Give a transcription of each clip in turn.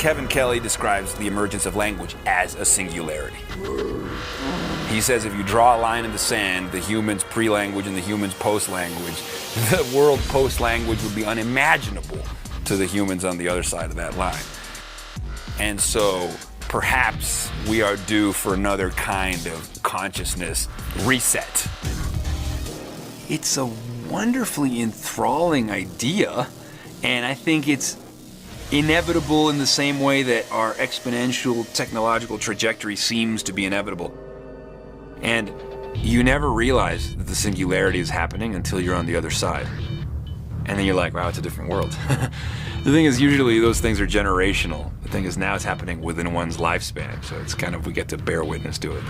Kevin Kelly describes the emergence of language as a singularity. He says if you draw a line in the sand, the humans pre-language and the humans post-language, the world post-language would be unimaginable to the humans on the other side of that line. And so perhaps we are due for another kind of consciousness reset. It's a wonderfully enthralling idea, and I think it's inevitable in the same way that our exponential technological trajectory seems to be inevitable. And you never realize that the singularity is happening until you're on the other side. And then you're like, wow, it's a different world. The thing is, usually those things are generational. The thing is, now it's happening within one's lifespan. So it's kind of, we get to bear witness to it.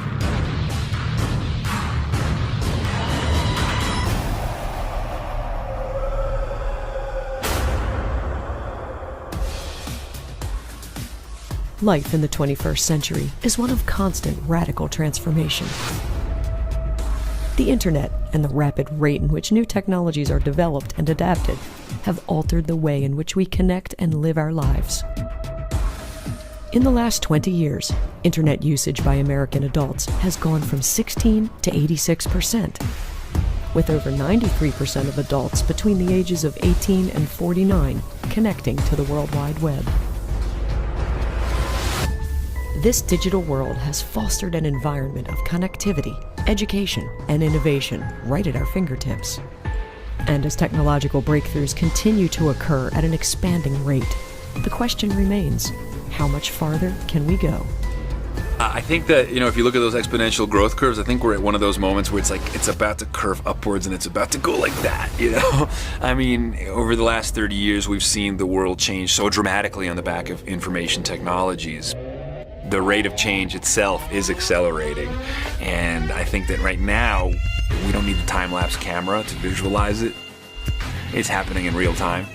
Life in the 21st century is one of constant radical transformation. The internet and the rapid rate in which new technologies are developed and adapted have altered the way in which we connect and live our lives. In the last 20 years, internet usage by American adults has gone from 16 to 86%, with over 93% of adults between the ages of 18 and 49 connecting to the World Wide Web. This digital world has fostered an environment of connectivity, education, and innovation right at our fingertips. And as technological breakthroughs continue to occur at an expanding rate, the question remains, how much farther can we go? I think that, if you look at those exponential growth curves, I think we're at one of those moments where it's like it's about to curve upwards and it's about to go like that, I mean, over the last 30 years, we've seen the world change so dramatically on the back of information technologies. The rate of change itself is accelerating, and I think that right now we don't need the time-lapse camera to visualize it. It's happening in real time,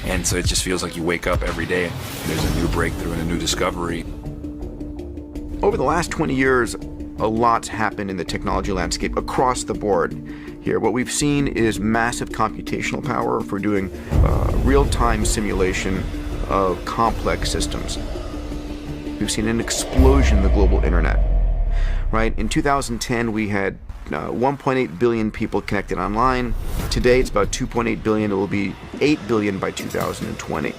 and so it just feels like you wake up every day and there's a new breakthrough and a new discovery. Over the last 20 years, a lot's happened in the technology landscape across the board here. What we've seen is massive computational power for doing real-time simulation of complex systems. We've seen an explosion in the global internet, right? In 2010, we had 1.8 billion people connected online. Today, it's about 2.8 billion. It will be 8 billion by 2020.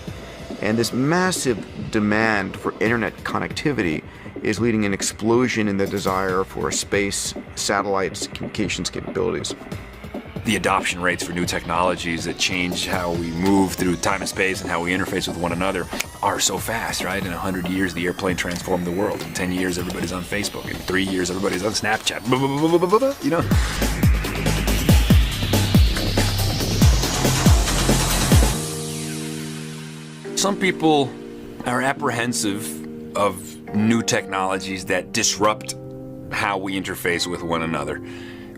And this massive demand for internet connectivity is leading an explosion in the desire for space, satellites, communications capabilities. The adoption rates for new technologies that change how we move through time and space and how we interface with one another are so fast, right? In 100 years, the airplane transformed the world. In 10 years, everybody's on Facebook. In 3 years, everybody's on Snapchat. Some people are apprehensive of new technologies that disrupt how we interface with one another.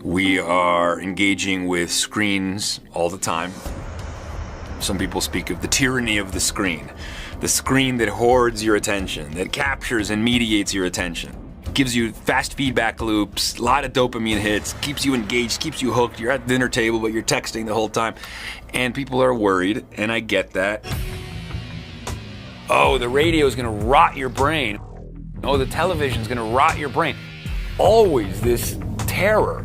We are engaging with screens all the time. Some people speak of the tyranny of the screen that hoards your attention, that captures and mediates your attention, gives you fast feedback loops, a lot of dopamine hits, keeps you engaged, keeps you hooked. You're at the dinner table, but you're texting the whole time. And people are worried, and I get that. Oh, the radio is gonna rot your brain. Oh, the television is gonna rot your brain. Always this terror,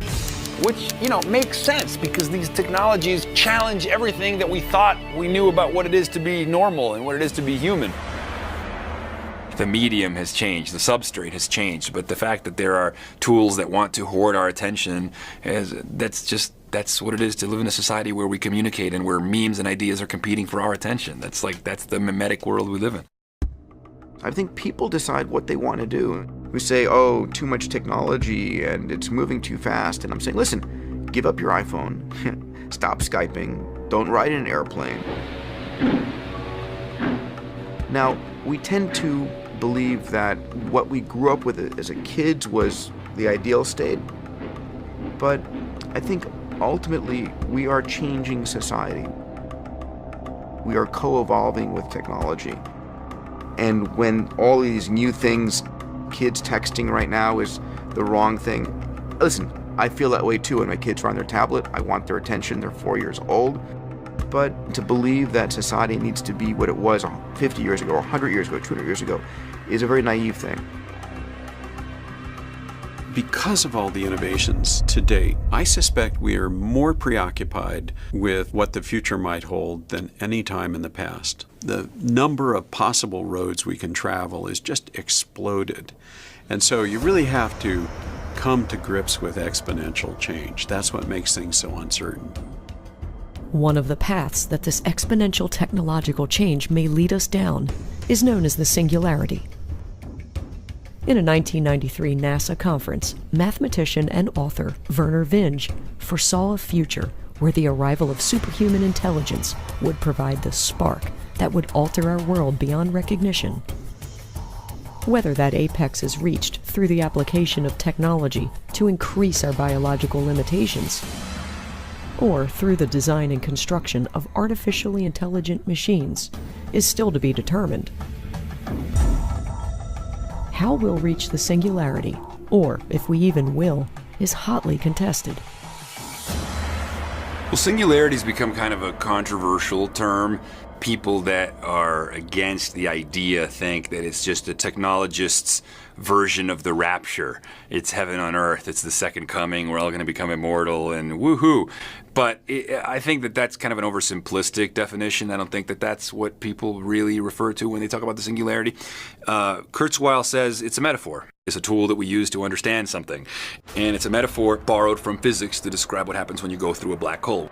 which, makes sense because these technologies challenge everything that we thought we knew about what it is to be normal and what it is to be human. The medium has changed, the substrate has changed, but the fact that there are tools that want to hoard our attention, that's what it is to live in a society where we communicate and where memes and ideas are competing for our attention. That's the mimetic world we live in. I think people decide what they want to do. We say, oh, too much technology and it's moving too fast. And I'm saying, listen, give up your iPhone, stop Skyping, don't ride in an airplane. Now, we tend to believe that what we grew up with as a kids was the ideal state. But I think ultimately we are changing society. We are co-evolving with technology. And when all these new things, kids texting right now is the wrong thing. Listen, I feel that way too when my kids are on their tablet. I want their attention. They're 4 years old. but to believe that society needs to be what it was 50 years ago, 100 years ago, 200 years ago, is a very naive thing. Because of all the innovations to date, I suspect we are more preoccupied with what the future might hold than any time in the past. The number of possible roads we can travel is just exploded. And so you really have to come to grips with exponential change. That's what makes things so uncertain. One of the paths that this exponential technological change may lead us down is known as the singularity. In a 1993 NASA conference, mathematician and author Werner Vinge foresaw a future where the arrival of superhuman intelligence would provide the spark that would alter our world beyond recognition. Whether that apex is reached through the application of technology to increase our biological limitations, or through the design and construction of artificially intelligent machines, is still to be determined. How we'll reach the singularity, or if we even will, is hotly contested. Well, singularity's become kind of a controversial term. People that are against the idea think that it's just a technologist's version of the rapture. It's heaven on earth. It's the second coming. We're all going to become immortal and woohoo. But I think that that's kind of an oversimplistic definition. I don't think that that's what people really refer to when they talk about the singularity. Kurzweil says it's a metaphor. It's a tool that we use to understand something. And it's a metaphor borrowed from physics to describe what happens when you go through a black hole.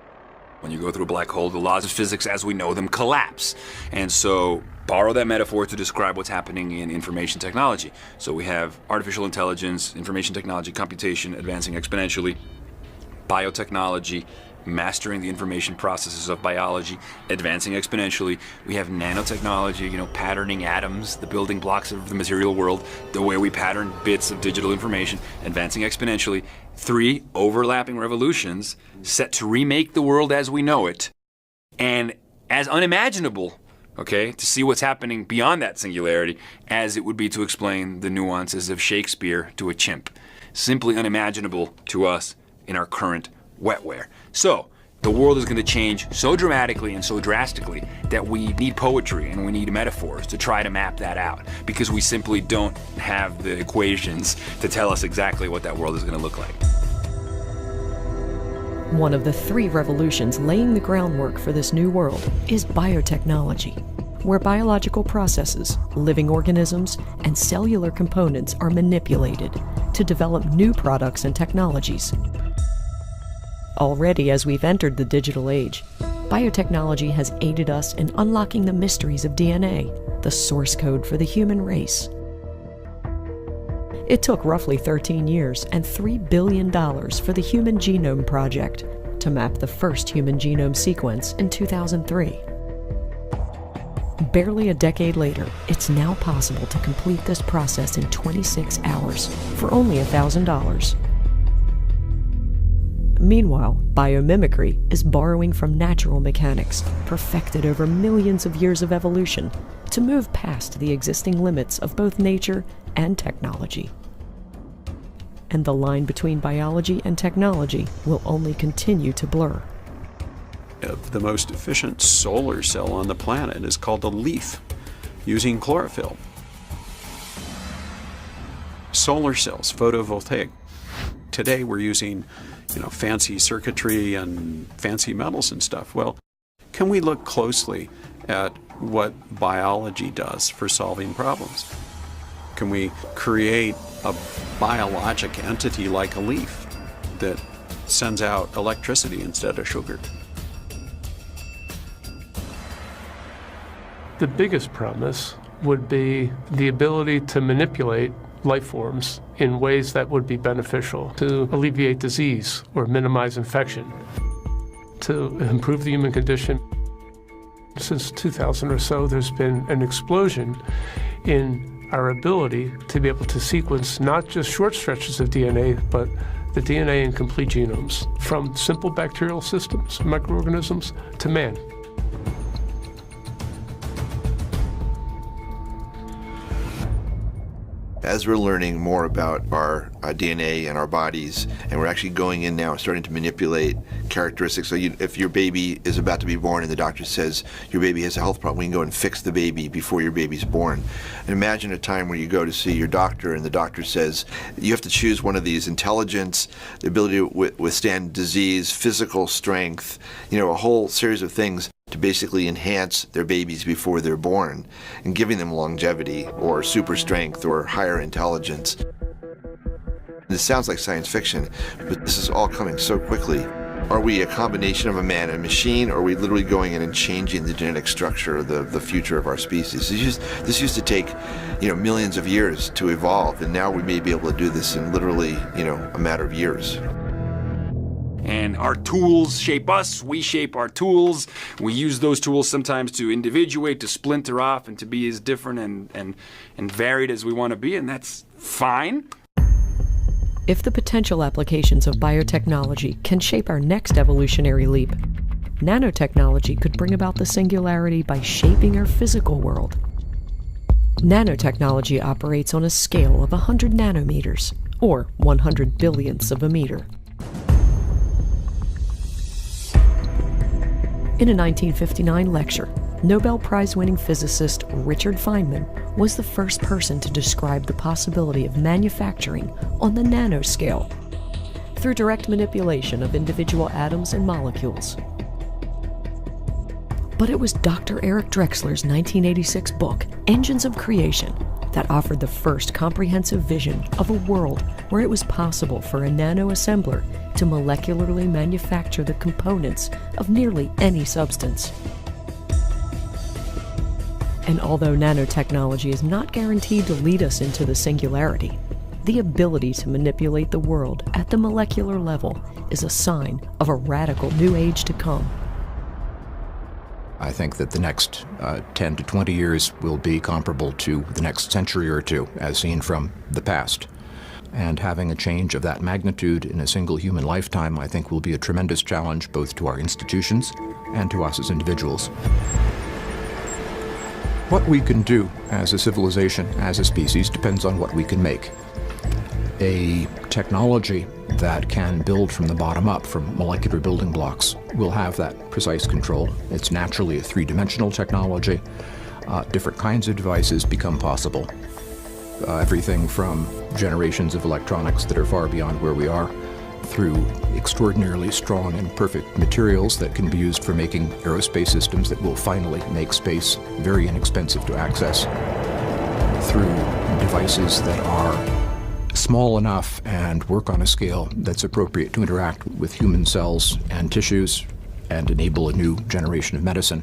When you go through a black hole, the laws of physics as we know them collapse. And so borrow that metaphor to describe what's happening in information technology. So we have artificial intelligence, information technology, computation advancing exponentially, biotechnology, mastering the information processes of biology, advancing exponentially. We have nanotechnology, patterning atoms, the building blocks of the material world, the way we pattern bits of digital information, advancing exponentially. 3 overlapping revolutions set to remake the world as we know it, and as unimaginable, to see what's happening beyond that singularity as it would be to explain the nuances of Shakespeare to a chimp. Simply unimaginable to us in our current wetware. So, the world is going to change so dramatically and so drastically that we need poetry and we need metaphors to try to map that out, because we simply don't have the equations to tell us exactly what that world is going to look like. One of the 3 revolutions laying the groundwork for this new world is biotechnology, where biological processes, living organisms, and cellular components are manipulated to develop new products and technologies. Already, as we've entered the digital age, biotechnology has aided us in unlocking the mysteries of DNA, the source code for the human race. It took roughly 13 years and $3 billion for the Human Genome Project to map the first human genome sequence in 2003. Barely a decade later, it's now possible to complete this process in 26 hours for only $1,000. Meanwhile, biomimicry is borrowing from natural mechanics, perfected over millions of years of evolution, to move past the existing limits of both nature and technology. And the line between biology and technology will only continue to blur. The most efficient solar cell on the planet is called a leaf, using chlorophyll. Solar cells, photovoltaic. Today we're using fancy circuitry and fancy metals and stuff. Well, can we look closely at what biology does for solving problems? Can we create a biologic entity like a leaf that sends out electricity instead of sugar? The biggest promise would be the ability to manipulate life forms in ways that would be beneficial to alleviate disease or minimize infection, to improve the human condition. Since 2000 or so, there's been an explosion in our ability to be able to sequence not just short stretches of DNA, but the DNA in complete genomes, from simple bacterial systems, microorganisms, to man. As we're learning more about our DNA and our bodies, and we're actually going in now and starting to manipulate characteristics. So if your baby is about to be born and the doctor says your baby has a health problem, we can go and fix the baby before your baby's born. And imagine a time where you go to see your doctor and the doctor says you have to choose one of these: intelligence, the ability to withstand disease, physical strength, a whole series of things to basically enhance their babies before they're born, and giving them longevity or super strength or higher intelligence. This sounds like science fiction, but this is all coming so quickly. Are we a combination of a man and a machine, or are we literally going in and changing the genetic structure of the future of our species? This used to take millions of years to evolve, and now we may be able to do this in literally a matter of years. And our tools shape us, we shape our tools. We use those tools sometimes to individuate, to splinter off, and to be as different and varied as we want to be, and that's fine. If the potential applications of biotechnology can shape our next evolutionary leap, nanotechnology could bring about the singularity by shaping our physical world. Nanotechnology operates on a scale of 100 nanometers, or 100 billionths of a meter. In a 1959 lecture, Nobel Prize-winning physicist Richard Feynman was the first person to describe the possibility of manufacturing on the nanoscale through direct manipulation of individual atoms and molecules. But it was Dr. Eric Drexler's 1986 book, Engines of Creation, that offered the first comprehensive vision of a world where it was possible for a nanoassembler to molecularly manufacture the components of nearly any substance. And although nanotechnology is not guaranteed to lead us into the singularity, the ability to manipulate the world at the molecular level is a sign of a radical new age to come. I think that the next 10 to 20 years will be comparable to the next century or two, as seen from the past. And having a change of that magnitude in a single human lifetime, I think, will be a tremendous challenge both to our institutions and to us as individuals. What we can do as a civilization, as a species, depends on what we can make. A technology that can build from the bottom up, from molecular building blocks, will have that precise control. It's naturally a three-dimensional technology. Different kinds of devices become possible. Everything from generations of electronics that are far beyond where we are, through extraordinarily strong and perfect materials that can be used for making aerospace systems that will finally make space very inexpensive to access, through devices that are small enough and work on a scale that's appropriate to interact with human cells and tissues and enable a new generation of medicine.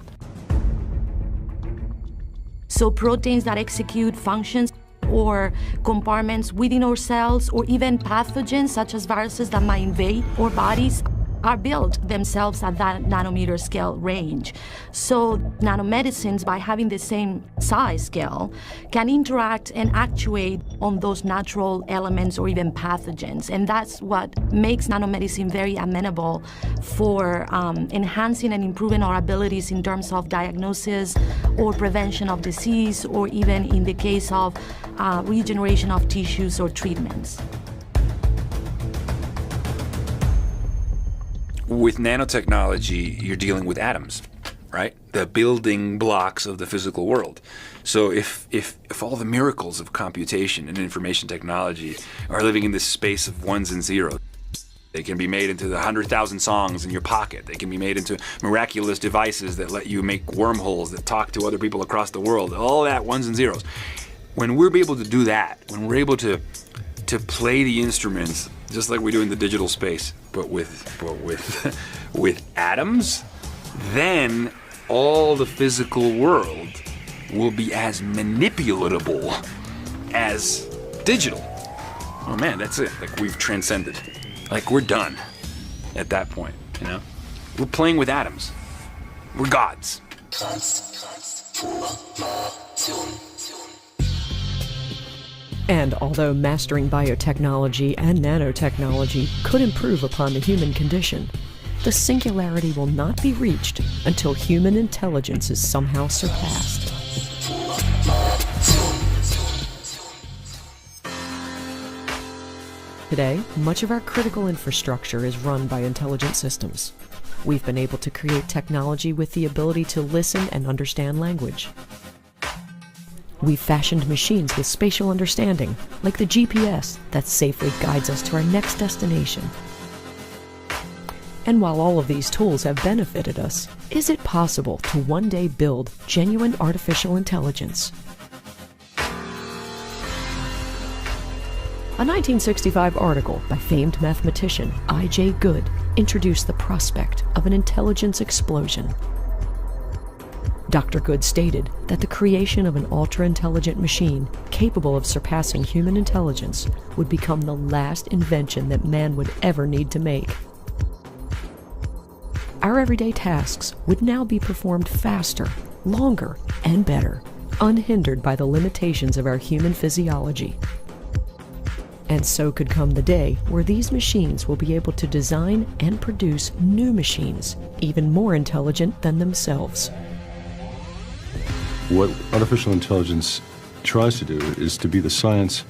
So proteins that execute functions or compartments within our cells, or even pathogens such as viruses that might invade our bodies, are built themselves at that nanometer scale range. So nanomedicines, by having the same size scale, can interact and actuate on those natural elements or even pathogens. And that's what makes nanomedicine very amenable for enhancing and improving our abilities in terms of diagnosis or prevention of disease, or even in the case of regeneration of tissues or treatments. With nanotechnology, you're dealing with atoms, right? The building blocks of the physical world. So if all the miracles of computation and information technology are living in this space of ones and zeros, they can be made into the 100,000 songs in your pocket. They can be made into miraculous devices that let you make wormholes that talk to other people across the world. All that ones and zeros. When we're able to do that, when we're able to play the instruments just like we do in the digital space, but with atoms, then all the physical world will be as manipulatable as digital. Oh man, that's it. Like, we've transcended. Like, we're done at that point, you know? We're playing with atoms. We're gods. And although mastering biotechnology and nanotechnology could improve upon the human condition, the singularity will not be reached until human intelligence is somehow surpassed. Today, much of our critical infrastructure is run by intelligent systems. We've been able to create technology with the ability to listen and understand language. We've fashioned machines with spatial understanding, like the GPS that safely guides us to our next destination. And while all of these tools have benefited us, is it possible to one day build genuine artificial intelligence? A 1965 article by famed mathematician I.J. Good introduced the prospect of an intelligence explosion. Dr. Good stated that the creation of an ultra-intelligent machine capable of surpassing human intelligence would become the last invention that man would ever need to make. Our everyday tasks would now be performed faster, longer, and better, unhindered by the limitations of our human physiology. And so could come the day where these machines will be able to design and produce new machines, even more intelligent than themselves. What artificial intelligence tries to do is to be the science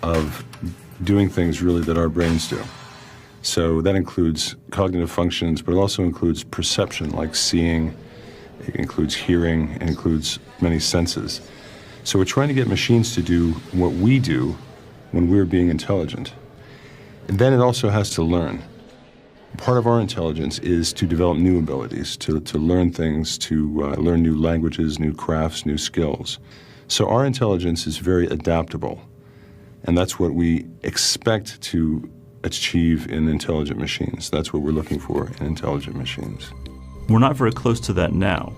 of doing things really that our brains do. So that includes cognitive functions, but it also includes perception, like seeing, it includes hearing, it includes many senses. So we're trying to get machines to do what we do when we're being intelligent. And then it also has to learn. Part of our intelligence is to develop new abilities, to learn things, to learn new languages, new crafts, new skills. So our intelligence is very adaptable, and that's what we expect to achieve in intelligent machines. That's what we're looking for in intelligent machines. We're not very close to that now.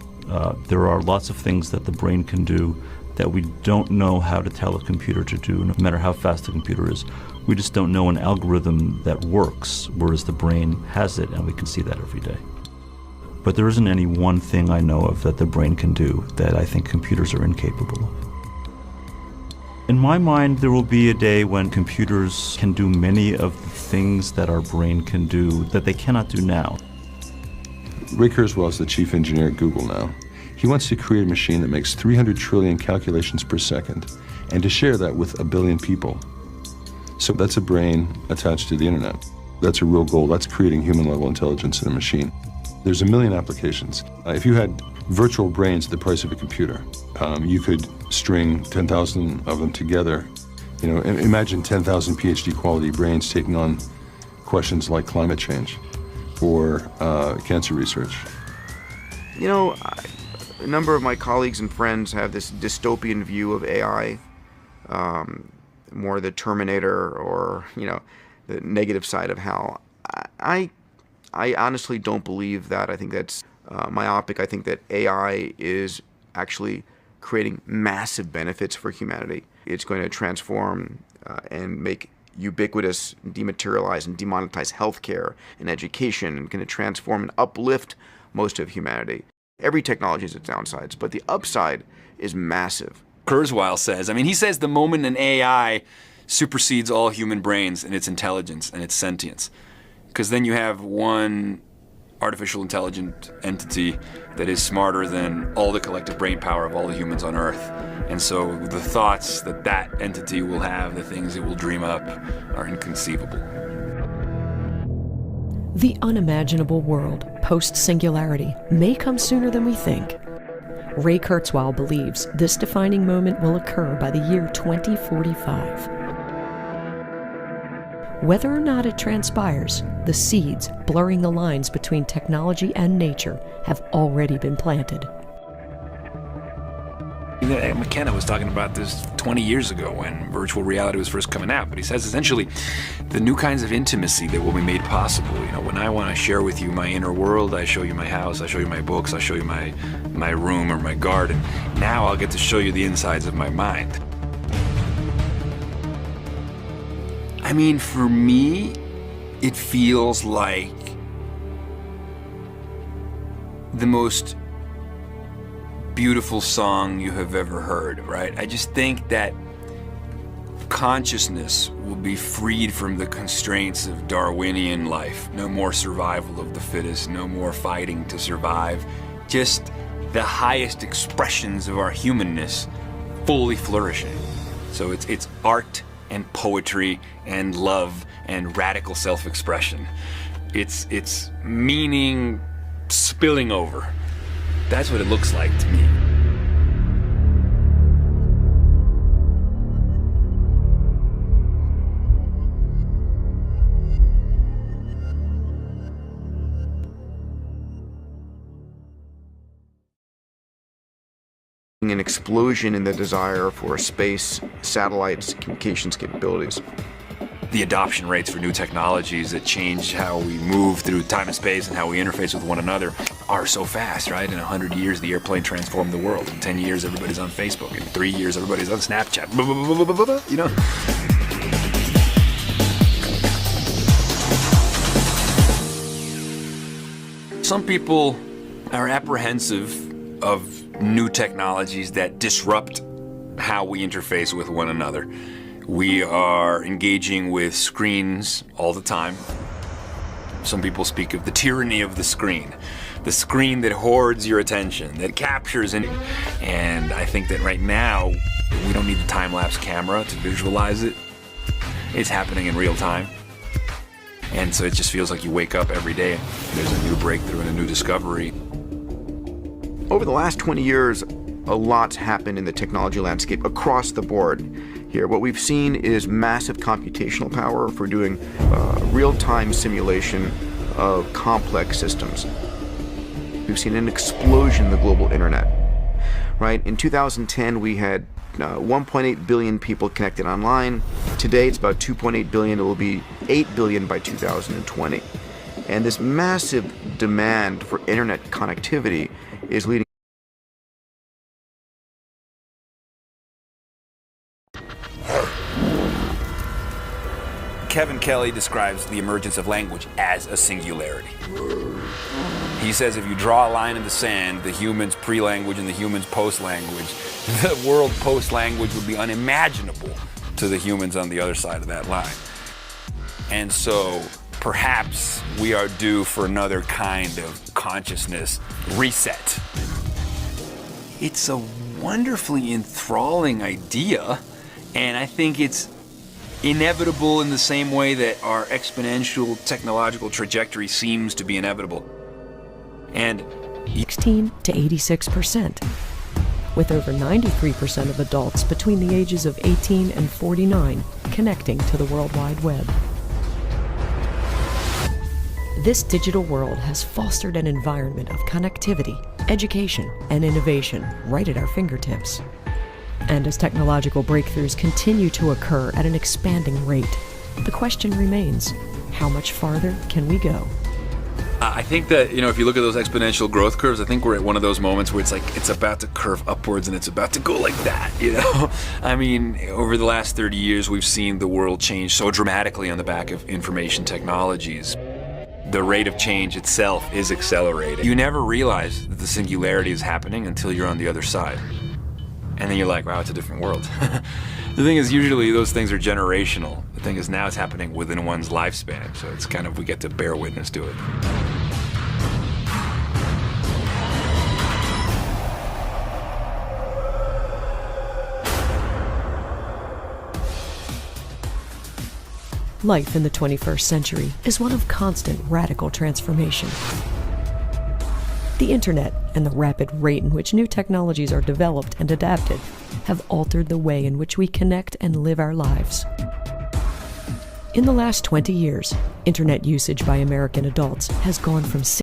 There are lots of things that the brain can do that we don't know how to tell a computer to do, no matter how fast the computer is. We just don't know an algorithm that works, whereas the brain has it, and we can see that every day. But there isn't any one thing I know of that the brain can do that I think computers are incapable of. In my mind, there will be a day when computers can do many of the things that our brain can do that they cannot do now. Ray Kurzweil is the chief engineer at Google now. He wants to create a machine that makes 300 trillion calculations per second and to share that with 1 billion people. So that's a brain attached to the internet. That's a real goal. That's creating human-level intelligence in a machine. There's 1 million applications. If you had virtual brains at the price of a computer, you could string 10,000 of them together. You know, imagine 10,000 PhD quality brains taking on questions like climate change or cancer research. You know, a number of my colleagues and friends have this dystopian view of AI, more the Terminator or, you know, the negative side of HAL. I honestly don't believe that. I think that's myopic. I think that AI is actually creating massive benefits for humanity. It's going to transform and make ubiquitous, dematerialize and demonetize healthcare and education, and going to transform and uplift most of humanity. Every technology has its downsides, but the upside is massive. Kurzweil says, he says the moment an AI supersedes all human brains in its intelligence and its sentience, because then you have one artificial intelligent entity that is smarter than all the collective brain power of all the humans on Earth. And so the thoughts that that entity will have, the things it will dream up, are inconceivable. The unimaginable world, post-singularity, may come sooner than we think. Ray Kurzweil believes this defining moment will occur by the year 2045. Whether or not it transpires, the seeds blurring the lines between technology and nature have already been planted. McKenna was talking about this 20 years ago when virtual reality was first coming out, but he says essentially the new kinds of intimacy that will be made possible. You know, when I want to share with you my inner world, I show you my house, I show you my books, I show you my room or my garden. Now I'll get to show you the insides of my mind. For me, it feels like the most beautiful song you have ever heard, right? I just think that consciousness will be freed from the constraints of Darwinian life. No more survival of the fittest, no more fighting to survive. Just the highest expressions of our humanness fully flourishing. So it's art and poetry and love and radical self-expression. It's meaning spilling over. That's what it looks like to me. An explosion in the desire for space, satellites, communications capabilities. The adoption rates for new technologies that change how we move through time and space and how we interface with one another are so fast, right? In 100 years, the airplane transformed the world. In 10 years, everybody's on Facebook. In 3 years, everybody's on Snapchat. You know? Some people are apprehensive of new technologies that disrupt how we interface with one another. We are engaging with screens all the time. Some people speak of the tyranny of the screen that hoards your attention, that captures it. And I think that right now, we don't need a time-lapse camera to visualize it. It's happening in real time. And so it just feels like you wake up every day, there's a new breakthrough and a new discovery. Over the last 20 years, a lot's happened in the technology landscape across the board here. What we've seen is massive computational power for doing real-time simulation of complex systems. We've seen an explosion in the global internet, right? In 2010, we had 1.8 billion people connected online. Today, it's about 2.8 billion. It will be 8 billion by 2020. And this massive demand for internet connectivity is leading Kevin Kelly describes the emergence of language as a singularity. He says if you draw a line in the sand, the humans pre-language and the humans post-language, the world post-language would be unimaginable to the humans on the other side of that line. And so perhaps we are due for another kind of consciousness reset. It's a wonderfully enthralling idea, and I think it's inevitable in the same way that our exponential technological trajectory seems to be inevitable. And 16 to 86%, with over 93% of adults between the ages of 18 and 49 connecting to the World Wide Web. This digital world has fostered an environment of connectivity, education, and innovation right at our fingertips. And as technological breakthroughs continue to occur at an expanding rate, the question remains, how much farther can we go? I think that, if you look at those exponential growth curves, I think we're at one of those moments where it's like it's about to curve upwards and it's about to go like that, I mean, over the last 30 years, we've seen the world change so dramatically on the back of information technologies. The rate of change itself is accelerating. You never realize that the singularity is happening until you're on the other side. And then you're like, wow, it's a different world. The thing is, usually those things are generational. The thing is, now it's happening within one's lifespan. So it's kind of, we get to bear witness to it. Life in the 21st century is one of constant radical transformation. The internet and the rapid rate in which new technologies are developed and adapted have altered the way in which we connect and live our lives. In the last 20 years, internet usage by American adults has gone from